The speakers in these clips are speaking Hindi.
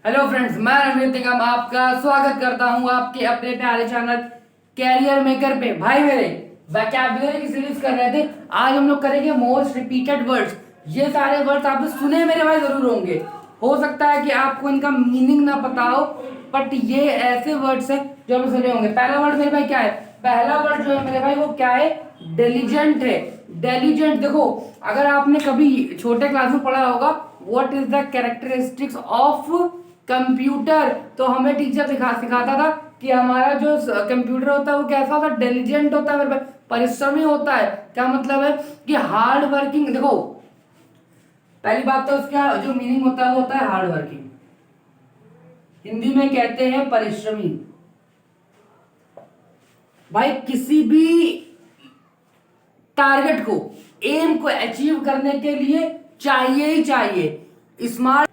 हेलो फ्रेंड्स, मैं रणवीर तिगम आपका स्वागत करता हूं आपके अपने प्यारे चैनल कैरियर मेकर पे। भाई मेरे वोकैबुलरी की सीरीज कर रहे थे। आज हम लोग करेंगे मोस्ट रिपीटेड वर्ड्स। ये सारे वर्ड्स आपने सुने मेरे भाई जरूर होंगे। हो सकता है कि आपको इनका मीनिंग ना पता हो, बट ये ऐसे वर्ड्स हैं जो आपने सुने होंगे। पहला वर्ड मेरे भाई क्या है? पहला वर्ड जो है मेरे भाई वो क्या है? डिलीजेंट है। डिलीजेंट देखो, अगर आपने कभी छोटे क्लास में पढ़ा होगा what is the characteristics of computer, तो हमें टीचर सिखाता था कि हमारा जो कंप्यूटर होता है वो कैसा होता है? डिलीजेंट होता है मेरे भाई, परिश्रमी होता है। क्या मतलब है? कि हार्ड वर्किंग। देखो, पहली बात तो उसका जो मीनिंग होता है वो होता है हार्ड वर्किंग। हिंदी में कहते हैं परिश्रमी। भाई किसी भी टारगेट को, एम को अचीव करने के लिए चाहिए ही चाहिए स्मार्ट।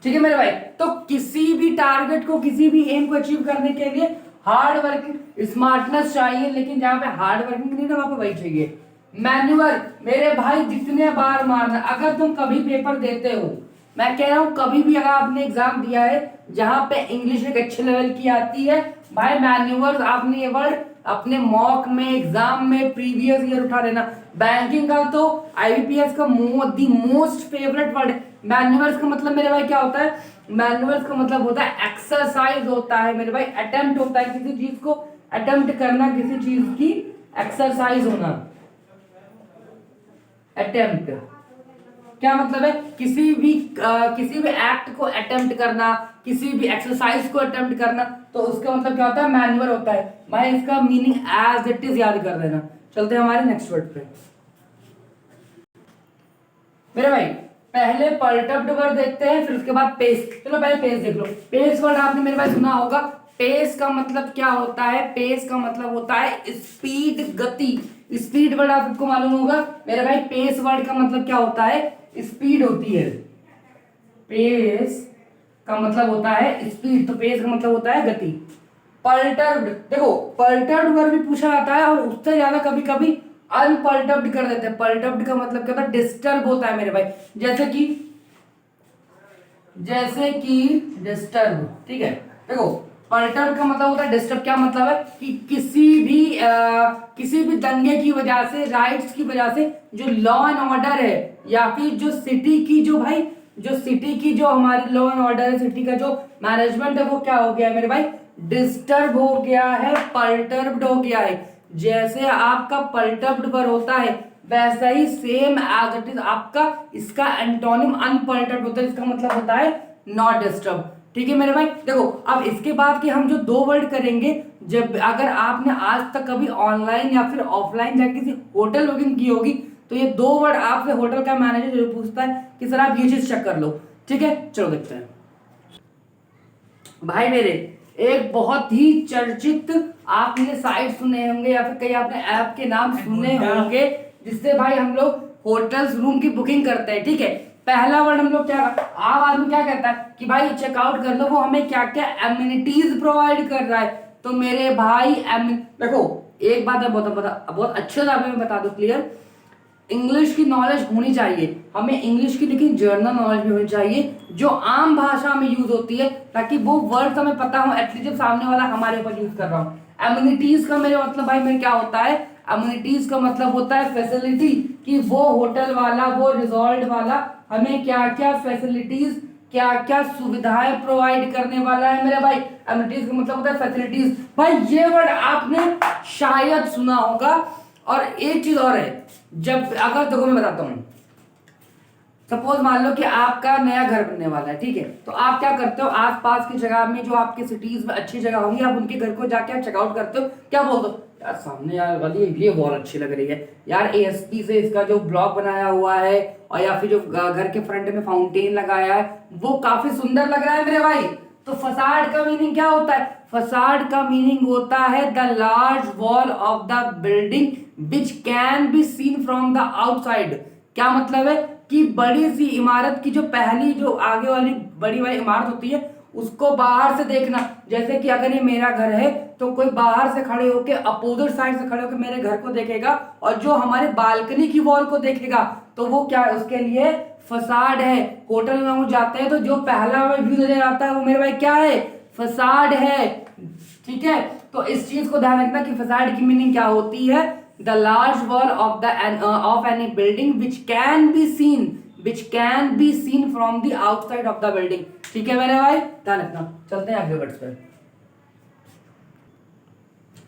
ठीक है मेरे भाई, तो किसी भी टारगेट को, किसी भी एम को अचीव करने के लिए हार्ड वर्किंग, स्मार्टनेस चाहिए। लेकिन जहां पे हार्ड वर्किंग नहीं ना, वहां पे वही चाहिए मैन्युअल। मेरे भाई जितने बार मारना, अगर तुम कभी पेपर देते हो, मैं कह रहा हूं कभी भी अगर आपने एग्जाम दिया है जहां पे इंग्लिश एक अच्छे लेवल की आती है, भाई मैन्युअल आपने ये वर्ड अपने मॉक में, एग्जाम में प्रीवियस ईयर उठा लेना। बैंकिंग का तो आईबीपीएस का दी मोस्ट फेवरेट वर्ड मैन्युअल्स का मतलब मेरे भाई क्या होता है? मैन्युअल्स का मतलब होता है एक्सरसाइज होता है मेरे भाई, अटेम्प्ट होता है किसी चीज को अटेम्प्ट करना, किसी चीज की एक्सरसाइज होना। अटेम्प्ट क्या मतलब है? किसी भी एक्ट को अटेम्प्ट करना, किसी भी एक्सरसाइज को अटेम्प्ट करना, तो उसका मतलब क्या होता है? मैन्युअल होता है। मैं इसका मीनिंग एज इट इज याद कर लेना। चलते हैं हमारे नेक्स्ट वर्ड पे मेरे भाई। पहले पर्टब्ड वर्ड देखते हैं, फिर उसके बाद पेस। चलो पहले पेस देख लो। पेस वर्ड आपने मेरे भाई सुना होगा। पेस का मतलब क्या होता है? पेस का मतलब होता है स्पीड, गति। स्पीड वर्ड आपको मालूम होगा मेरे भाई। पेस वर्ड का मतलब क्या होता है? स्पीड होती है। पेस का मतलब होता है स्पीड, तो पेस का मतलब होता है गति। पर्टर्ब्ड, देखो पर्टर्ब्ड वर्ड भी पूछा जाता है और उससे ज्यादा कभी कभी अनपर्टर्ब्ड कर देते हैं। पर्टर्ब्ड का मतलब क्या होता है? डिस्टर्ब होता है मेरे भाई। जैसे कि डिस्टर्ब। ठीक है, देखो पर्टर्ब का मतलब होता है डिस्टर्ब। क्या मतलब है? कि किसी भी दंगे की वजह से, राइट्स की वजह से जो लॉ एंड ऑर्डर है, या फिर जो सिटी की जो हमारी लॉ एंड ऑर्डर है, सिटी का जो मैनेजमेंट है, वो क्या हो गया है मेरे भाई? डिस्टर्ब हो गया है, पर्टर्ब्ड हो गया है। जैसे आपका पर्टर्ब्ड पर होता है, वैसा ही सेम एज इट इज आपका इसका एंटोनिम अनपर्टर्ब्ड होता है, इसका मतलब होता है नॉट डिस्टर्ब। ठीक है मेरे भाई, देखो अब इसके बाद के हम जो दो वर्ड करेंगे, जब अगर आपने आज तक कभी ऑनलाइन या फिर ऑफलाइन जाकर किसी होटल बुकिंग की होगी, तो ये दो वर्ड आपसे होटल का मैनेजर जरूर पूछता है कि सर आप ये चीज चेक कर लो। ठीक है, चलो देखते हैं भाई मेरे। एक बहुत ही चर्चित आपने साइट सुने होंगे या फिर कई आपने ऐप के नाम सुने होंगे, जिससे भाई हम लोग होटल्स रूम की बुकिंग करते हैं। ठीक है, पहला वर्ड हम लोग क्या, आम आदमी क्या कहता है कि भाई चेकआउट कर लो, वो हमें क्या क्या एमिनिटीज प्रोवाइड कर रहा है। तो मेरे भाई देखो एक बात है, बहुत अच्छे से मैं बता दूं क्लियर। इंग्लिश की नॉलेज होनी चाहिए हमें, इंग्लिश की लेकिन जर्नल नॉलेज भी होनी चाहिए जो आम भाषा में यूज होती है, ताकि वो वर्ड हमें पता हो एटलीस्ट जब सामने वाला हमारे ऊपर यूज कर रहा हूँ। एम्यूनिटीज का मेरे मतलब भाई मेरे क्या होता है? एम्यूनिटीज का मतलब होता है फैसिलिटी, कि वो होटल वाला, वो रिजॉर्ट वाला हमें क्या क्या फैसिलिटीज, क्या क्या सुविधाएं प्रोवाइड करने वाला है मेरे भाई। एम्यूनिटीज का मतलब होता है फैसिलिटीज। भाई ये वर्ड आपने शायद सुना होगा। और एक चीज और है, जब अगर देखो मैं बताता हूं, सपोज मान लो कि आपका नया घर बनने वाला है। ठीक है, तो आप क्या करते हो? आसपास की जगह में, जो आपके सिटीज में अच्छी जगह होंगी, आप उनके घर को जाके आप चेकआउट करते हो। क्या बोलते हो? यार सामने यार वाली ये बहुत अच्छी लग रही है यार, एएसपी से इसका जो ब्लॉक बनाया हुआ है, और या फिर जो घर के फ्रंट में फाउंटेन लगाया है, वो काफी सुंदर लग रहा है मेरे भाई। तो फसाड का मीनिंग क्या होता है? फसाड का मीनिंग होता है the large wall of the building which can be seen from the outside. क्या मतलब है? कि बड़ी सी इमारत की जो पहली, जो आगे वाली बड़ी वाली इमारत होती है, उसको बाहर से देखना। जैसे कि अगर ये मेरा घर है, तो कोई बाहर से खड़े होके, अपोजिट साइड से खड़े होके मेरे घर को देखेगा, और जो हमारे बालकनी की वॉल को देखेगा, तो वो क्या है? उसके लिए फसाड है। होटल में हम जाते हैं तो जो पहला व्यू नजर आता है वो मेरे भाई क्या है, फसाड है। ठीक है, तो इस चीज को ध्यान रखना कि फसाड की मीनिंग क्या होती है, the large wall of any building which can be seen from the outside of the building. ठीक है मेरे भाई, ध्यान रखना। चलते हैं अगले वर्ड्स पे।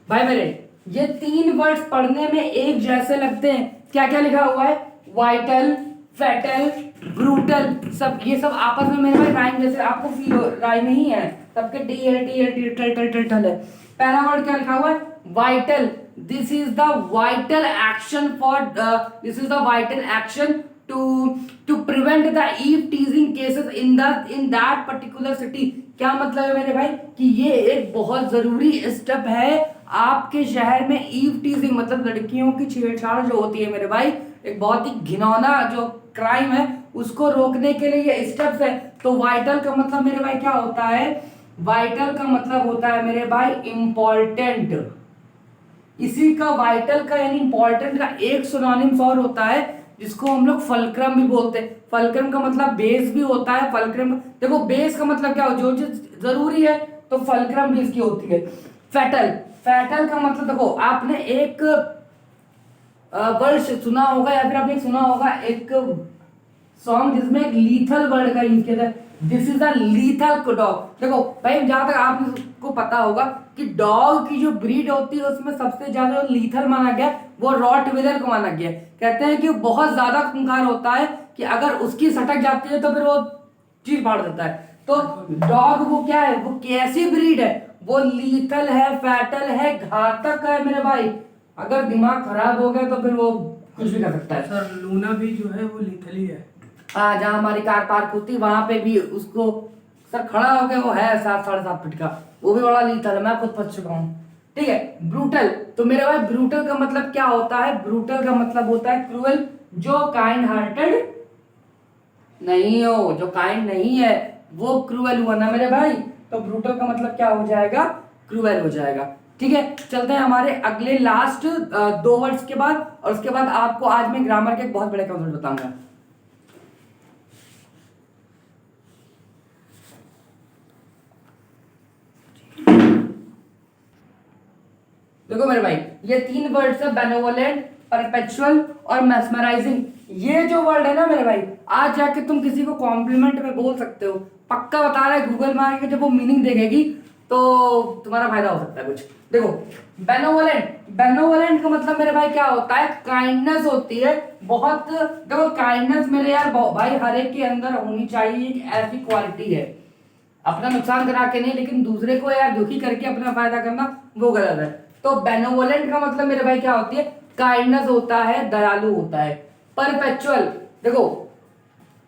भाई मेरे ये 3 वर्ड्स पढ़ने में एक जैसे लगते हैं। क्या क्या लिखा हुआ है, वाइटल, फेटल, ब्रूटल, सब ये सब आपस में मेरे भाई राइम जैसे आपको फील हो, राइम ही है सबके, T L T L T टल टल टल टल है। पहला वर्ड क्या लिखा हुआ है, vital. This is the vital action for this is the vital action to prevent the eve teasing cases in that particular city. क्या मतलब है मेरे भाई कि ये एक बहुत जरूरी स्टेप है आपके शहर में ईव टीजिंग मतलब लड़कियों की छेड़छाड़ जो होती है मेरे भाई, एक बहुत ही घिनौना जो क्राइम है, उसको रोकने के लिए ये स्टेप्स है। तो वाइटल का मतलब मेरे भाई क्या होता है, वाइटल का मतलब होता है मेरे भाई इंपॉर्टेंट। इसी का वाइटल का यानी इंपॉर्टेंट का एक सिनोनिम्स और होता है जिसको हम लोग फलक्रम भी बोलते हैं। फलक्रम का मतलब बेस भी होता है। फलक्रम देखो बेस का मतलब क्या हो, जो चीज जरूरी है तो फलक्रम भी इसकी होती है। फेटल, फेटल का मतलब देखो आपने एक वर्ड सुना होगा या फिर आपने सुना होगा एक सॉन्ग जिसमें एक लीथल वर्ड का यूज किया था, this is the lethal dog. देखो भाई जहां तक आपको पता होगा कि डॉग की जो ब्रीड होती है उसमें सबसे ज्यादा लीथल माना गया वो रॉटविलर को माना गया। कहते हैं कि बहुत ज्यादा खूंखार होता है कि अगर उसकी सटक जाती है तो फिर वो चीर फाड़ देता है। तो डॉग वो क्या है, वो कैसी ब्रीड है, वो लीथल है, फैटल है, घातक है मेरे भाई। अगर दिमाग खराब हो गया तो फिर वो कुछ भी कर सकता है। सर लूना भी जो है वो लीथल ही है। हाँ, जहाँ हमारी कार पार्क होती वहां पे भी उसको सर खड़ा हो गया वो है 7-7.5 फीट का, वो भी बड़ा लीथल है, मैं खुद फंस चुका हूँ। ठीक है, ब्रूटल। तो मेरे भाई ब्रूटल का मतलब क्या होता है, ब्रूटल का मतलब होता है क्रूअल, जो काइंड हार्टेड नहीं हो, जो काइंड नहीं है वो क्रूअल हुआ ना मेरे भाई। तो ब्रूटल का मतलब क्या हो जाएगा, क्रूअल हो जाएगा। ठीक है, चलते हैं हमारे अगले लास्ट 2 वर्ड्स के बाद, और उसके बाद आपको आज मैं ग्रामर के एक बहुत बड़े कॉन्सेप्ट बताऊंगा। देखो मेरे भाई ये 3 वर्ड्स है, बेनेवोलेंट, परपेचुअल और मेस्मराइजिंग। ये जो वर्ड है ना मेरे भाई, आज जाके तुम किसी को कॉम्प्लीमेंट में बोल सकते हो, पक्का बता रहा है गूगल मार के जब वो मीनिंग देखेगी तो तुम्हारा फायदा हो सकता है कुछ। देखो बेनेवोलेंट, बेनेवोलेंट का मतलब मेरे भाई क्या होता है, काइंडनेस होती है बहुत। देखो काइंडनेस मेरे यार भाई हर एक के अंदर होनी चाहिए, एक ऐसी क्वालिटी है, अपना नुकसान करा के नहीं लेकिन दूसरे को यार दुखी करके अपना फायदा करना वो गलत है। तो बेनेवोलेंट का मतलब मेरे भाई क्या होती है, काइंडनेस होता है, दयालु होता है। परपेचुअल, देखो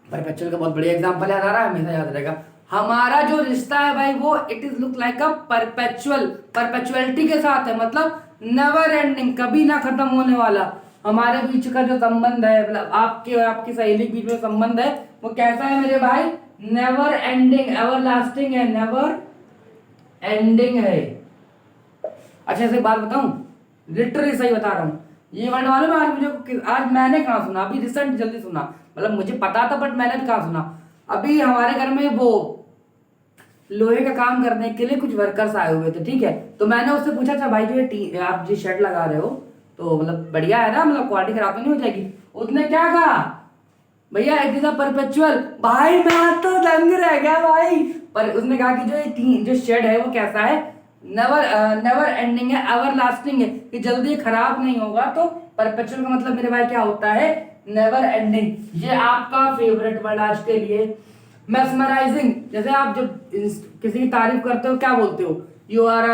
परपेचुअल का बहुत बढ़िया एग्जांपल याद आ रहा है, हमेशा याद रहेगा। हमारा जो रिश्ता है भाई वो it is look like a perpetual, perpetuality के साथ है, मतलब नेवर एंडिंग, कभी ना खत्म होने वाला। हमारे बीच का जो संबंध है, मतलब आपके और आपकी सहेली के बीच में संबंध है, वो कैसा है मेरे भाई, नेवर एंडिंग, एवर लास्टिंग है, नेवर एंडिंग है। अच्छा से बात बताऊं, लिटरली सही बता रहा हूँ, ये वर्ड मालूम है आज मुझे, आज मैंने कहाँ सुना, अभी रिसेंट जल्दी सुना, मतलब मुझे पता था बट मैंने भी कहाँ सुना। अभी हमारे घर में वो लोहे का काम करने के लिए कुछ वर्कर्स आए हुए थे, ठीक है, तो मैंने उससे पूछा था भाई जो ये आप जो शर्ट लगा रहे हो तो मतलब बढ़िया है ना, मतलब क्वालिटी खराब तो नहीं हो जाएगी। उसने क्या कहा, भैया इट इज अ परपेचुअल। भाई मैं तो दंग रह गया भाई। पर उसने कहा कि जो शेड है वो कैसा है, नेवर एंडिंग है, एवर लास्टिंग है, कि जल्दी खराब नहीं होगा। तो परपेचुअल का मतलब मेरे भाई क्या होता है, नेवर एंडिंग। ये आपका फेवरेट वर्ड आज के लिए। मेस्मराइजिंग, जैसे आप जब किसी की तारीफ करते हो क्या बोलते हो, यू आर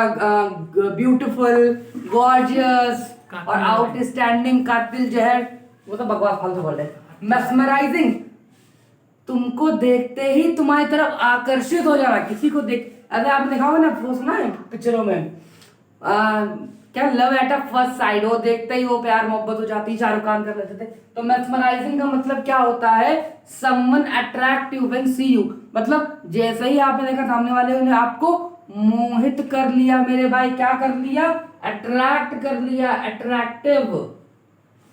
ब्यूटिफुल, गॉर्जियस और आउटस्टैंडिंग, कातिल जहर, वो तो बकवास फालतू वर्ड है। मेस्मराइजिंग, तुमको देखते ही तुम्हारी तरफ आकर्षित हो जाना, किसी को देख, अरे आपने देखा होगा ना, वो सुना है पिक्चरों में क्या love at a first side, वो देखते ही वो प्यार मोहब्बत हो जाती, शाहरुख खान कर लेते थे। तो मेस्मराइजिंग का मतलब क्या होता है, someone attractive when see you, मतलब जैसे ही आपने देखा सामने वाले ने आपको मोहित कर लिया मेरे भाई, क्या कर लिया, अट्रैक्ट कर लिया, अट्रैक्टिव,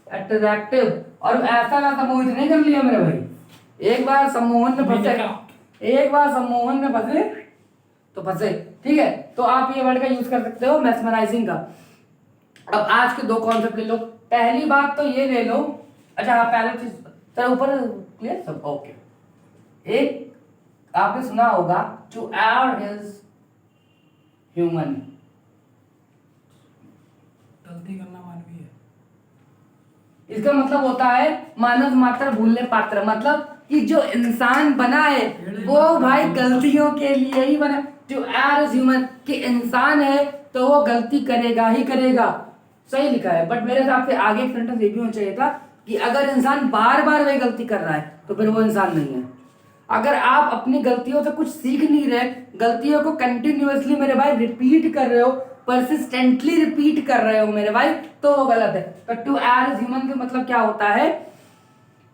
अट्रैक्टिव। और ऐसा वैसा मोहित नहीं कर लिया मेरे भाई, एक बार सम्मोहन में फंसे, एक बार सम्मोहन में फंसे तो फंसे, ठीक है। तो आप ये वर्ड का यूज कर सकते हो मेस्मराइजिंग का। अब आज के दो कॉन्सेप्ट ले लो। पहली बात तो ये ले लो, अच्छा हाँ पहला चीज चलो ऊपर क्लियर सब ओके। एक आपने सुना होगा टू एयर इज ह्यूमन, गलती करना मानवीय है। इसका मतलब होता है मानव मात्र भूलने पात्र, मतलब कि जो इंसान बना है वो भाई गलतियों के लिए ही बना। टू एयर इज ह्यूमन कि इंसान है तो वो गलती करेगा ही करेगा, सही लिखा है। बट मेरे हिसाब से आगे एक सेंटेंस ये भी होना चाहिए था कि अगर इंसान बार बार वही गलती कर रहा है तो फिर वो इंसान नहीं है। अगर आप अपनी गलतियों से कुछ सीख नहीं रहे, गलतियों को कंटिन्यूअसली मेरे भाई रिपीट कर रहे हो, परसिस्टेंटली रिपीट कर रहे हो मेरे भाई, तो वो गलत है। तो टू एयर इज ह्यूमन का मतलब क्या होता है,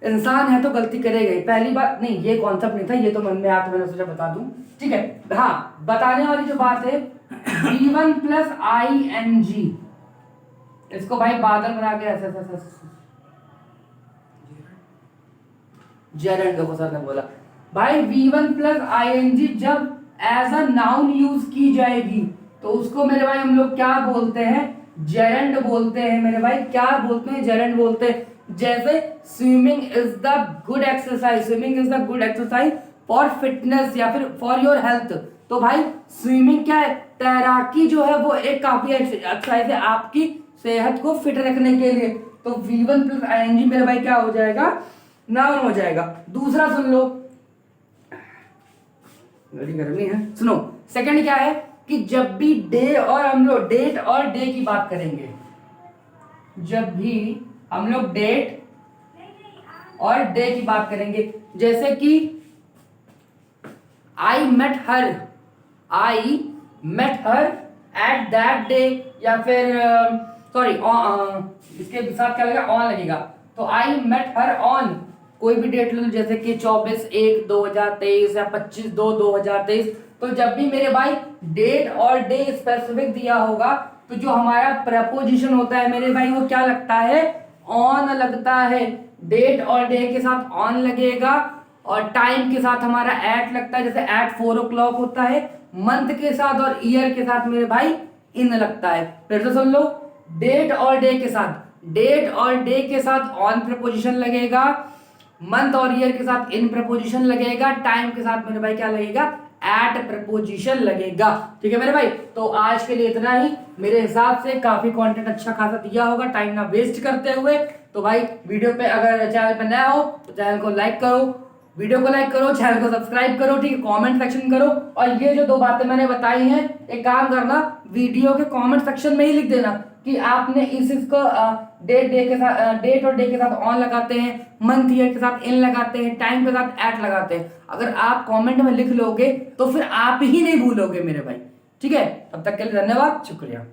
इंसान है तो गलती करेगा ही। पहली बात नहीं, ये कॉन्सेप्ट नहीं था, ये तो मन में आया तो मैंने सोचा बता दूं, ठीक है। हाँ बताने वाली जो बात है V1 प्लस ING, इसको भाई बादल बना के ऐसे जेरंड देखो सर ने बोला भाई V1 प्लस ING जब एज अ नाउन यूज की जाएगी तो उसको मेरे भाई हम लोग क्या बोलते हैं, जेरंड बोलते हैं मेरे भाई। क्या बोलते हैं, जेरंड बोलते हैं। जैसे swimming is the good exercise, swimming is the good exercise for fitness या फिर फॉर योर हेल्थ। तो भाई स्विमिंग क्या है, तैराकी जो है वो एक काफी एक्सरसाइज है आपकी सेहत को फिट रखने के लिए। तो V1 प्लस ING मेरे भाई क्या हो जाएगा, नाउन हो जाएगा। दूसरा सुन लो, बड़ी गर्मी है, सुनो। सेकंड क्या है कि जब भी डे और हम लोग डेट और डे की बात करेंगे, जब भी हम लोग डेट और डे की बात करेंगे, जैसे कि I met her at that day, या फिर सॉरी इसके साथ क्या लगेगा, ऑन लगेगा। तो आई मेट हर ऑन कोई भी डेट लो, जैसे कि 24/1/2023 या 25/2/2023। तो जब भी मेरे भाई डेट और डे स्पेसिफिक दिया होगा तो जो हमारा प्रपोजिशन होता है मेरे भाई वो क्या लगता है, ऑन लगता है। डेट और डे के साथ ऑन लगेगा और टाइम के साथ हमारा एट लगता है, जैसे एट 4 o'clock होता है। मंथ के साथ और ईयर के साथ मेरे भाई इन लगता है। फिर से सुन लो, डेट और डे के साथ ऑन प्रपोजिशन लगेगा, मंथ और ईयर के साथ इन प्रपोजिशन लगेगा, टाइम के साथ मेरे भाई क्या लगेगा, एट प्रपोजिशन लगेगा। ठीक है मेरे भाई, तो आज के लिए इतना ही। मेरे हिसाब से काफी कंटेंट अच्छा खासा दिया होगा, टाइम ना वेस्ट करते हुए। तो भाई वीडियो पे अगर चैनल पे नया हो तो चैनल को लाइक करो, वीडियो को लाइक करो, चैनल को सब्सक्राइब करो, ठीक है, कमेंट सेक्शन करो। और ये जो दो बातें मैंने बताई हैं, एक काम करना, वीडियो के कमेंट सेक्शन में ही लिख देना कि आपने इसको डेट और डे के साथ ऑन लगाते हैं, मंथ ईयर के साथ इन लगाते हैं, टाइम के साथ एट लगाते हैं। अगर आप कमेंट में लिख लोगे तो फिर आप ही नहीं भूलोगे मेरे भाई। ठीक है, तब तक के लिए धन्यवाद, शुक्रिया।